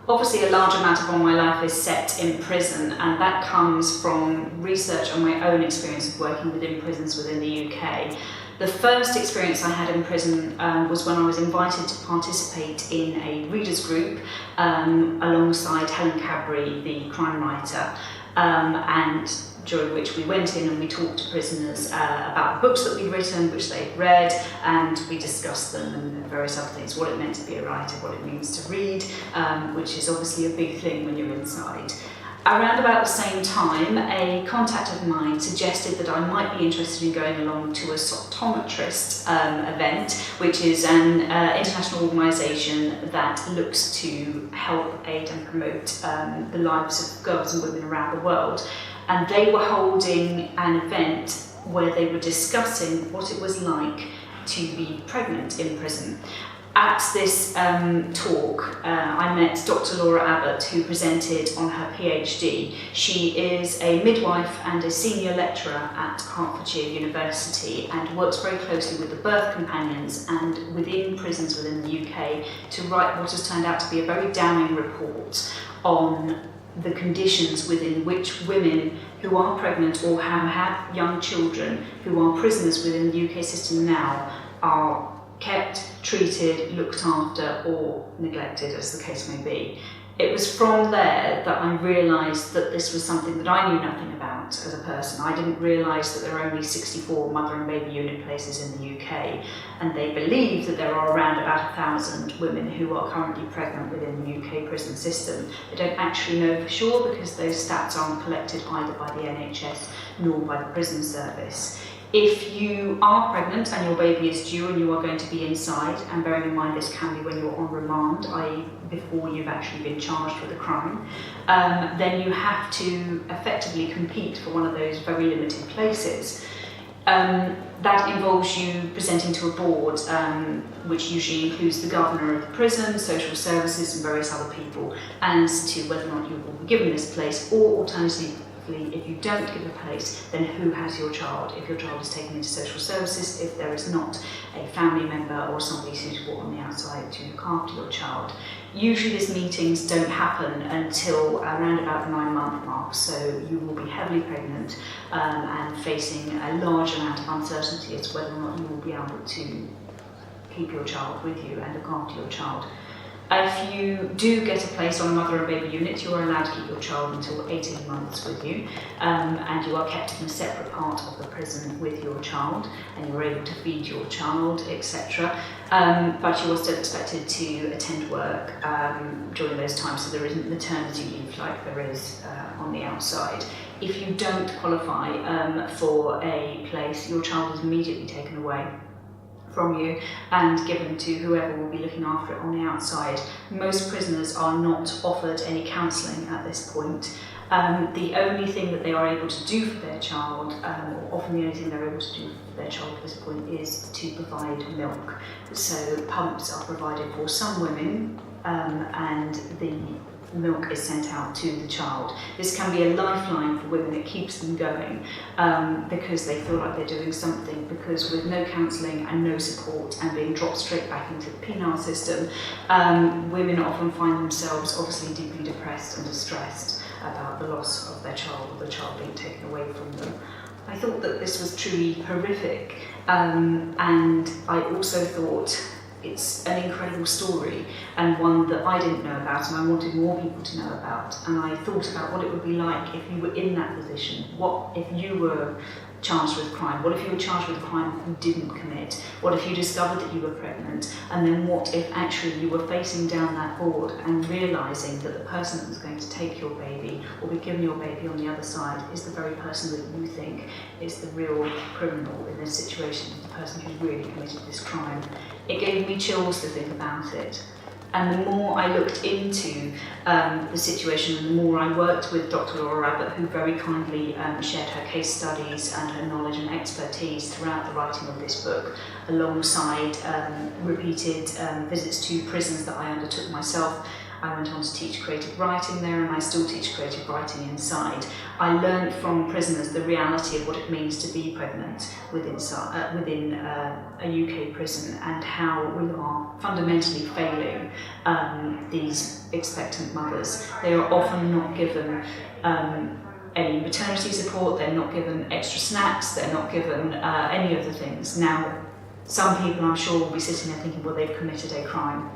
Obviously, a large amount of all my life is set in prison, and that comes from research on my own experience of working within prisons within the UK. The first experience I had in prison was when I was invited to participate in a readers group alongside Helen Cadbury, the crime writer, and during which we went in and we talked to prisoners about the books that we'd written, which they'd read, and we discussed them and various other things, what it meant to be a writer, what it means to read, which is obviously a big thing when you're inside. Around about the same time, a contact of mine suggested that I might be interested in going along to a optometrist event, which is an international organisation that looks to help aid and promote the lives of girls and women around the world. And they were holding an event where they were discussing what it was like to be pregnant in prison. At this talk, I met Dr. Laura Abbott, who presented on her PhD. She is a midwife and a senior lecturer at Hertfordshire University and works very closely with the birth companions and within prisons within the UK to write what has turned out to be a very damning report on the conditions within which women who are pregnant or have had young children who are prisoners within the UK system now are kept, treated, looked after or neglected, as the case may be. It was from there that I realised that this was something that I knew nothing about as a person. I didn't realise that there are only 64 mother and baby unit places in the UK, and they believe that there are around about 1,000 women who are currently pregnant within the UK prison system. They don't actually know for sure because those stats aren't collected either by the NHS nor by the prison service. If you are pregnant and your baby is due and you are going to be inside, and bearing in mind this can be when you're on remand, i.e. before you've actually been charged with a crime, then you have to effectively compete for one of those very limited places. That involves you presenting to a board, which usually includes the governor of the prison, social services and various other people, as to whether or not you will be given this place, or alternatively, if you don't give a place, then who has your child? If your child is taken into social services, if there is not a family member or somebody suitable on the outside to look after your child. Usually these meetings don't happen until around about the 9-month mark, so you will be heavily pregnant and facing a large amount of uncertainty as to whether or not you will be able to keep your child with you and look after your child. If you do get a place on a mother and baby unit, you are allowed to keep your child until 18 months with you, and you are kept in a separate part of the prison with your child, and you're able to feed your child, etc. But you are still expected to attend work during those times, so there isn't maternity leave like there is on the outside. If you don't qualify for a place, your child is immediately taken away from you and given to whoever will be looking after it on the outside. Most prisoners are not offered any counselling at this point. The only thing that they are able to do for their child, or often the only thing they're able to do for their child at this point, is to provide milk. So pumps are provided for some women, and the milk is sent out to the child. This can be a lifeline for women. It keeps them going because they feel like they're doing something, because with no counselling and no support and being dropped straight back into the penal system, women often find themselves obviously deeply depressed and distressed about the loss of their child or the child being taken away from them. I thought that this was truly horrific, and I also thought it's an incredible story and one that I didn't know about and I wanted more people to know about. And I thought about what it would be like if you were in that position. What if you were charged with crime? What if you were charged with a crime you didn't commit? What if you discovered that you were pregnant? And then what if actually you were facing down that board and realising that the person that was going to take your baby or be given your baby on the other side is the very person that you think is the real criminal in this situation, the person who really committed this crime? It gave me chills to think about it. And the more I looked into the situation and the more I worked with Dr. Laura Abbott, who very kindly shared her case studies and her knowledge and expertise throughout the writing of this book, alongside repeated visits to prisons that I undertook myself, I went on to teach creative writing there, and I still teach creative writing inside. I learned from prisoners the reality of what it means to be pregnant within a UK prison, and how we are fundamentally failing these expectant mothers. They are often not given any maternity support, they're not given extra snacks, they're not given any of the things. Now, some people I'm sure will be sitting there thinking, well, they've committed a crime.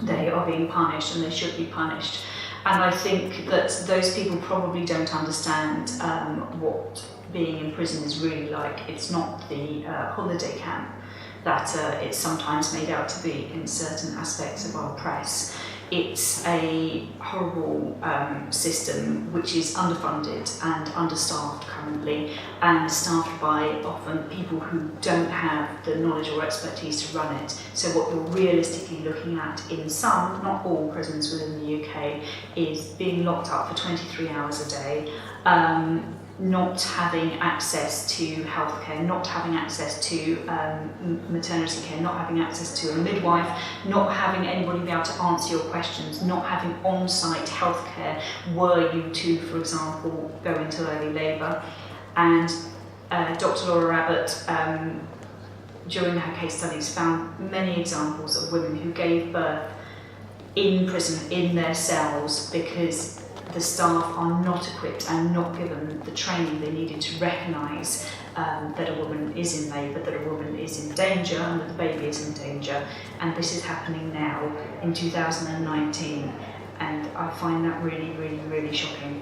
They are being punished and they should be punished. And I think that those people probably don't understand what being in prison is really like. It's not the holiday camp that it's sometimes made out to be in certain aspects of our press. It's a horrible system which is underfunded and understaffed currently, and staffed by often people who don't have the knowledge or expertise to run it. So what you're realistically looking at in some, not all prisons within the UK, is being locked up for 23 hours a day, not having access to healthcare, not having access to maternity care, not having access to a midwife, not having anybody be able to answer your questions, not having on-site healthcare were you to, for example, go into early labour. And Dr. Laura Abbott, during her case studies, found many examples of women who gave birth in prison, in their cells, because the staff are not equipped and not given the training they needed to recognise that a woman is in labour, that a woman is in danger, and that the baby is in danger. And this is happening now in 2019, and I find that really, really, really shocking.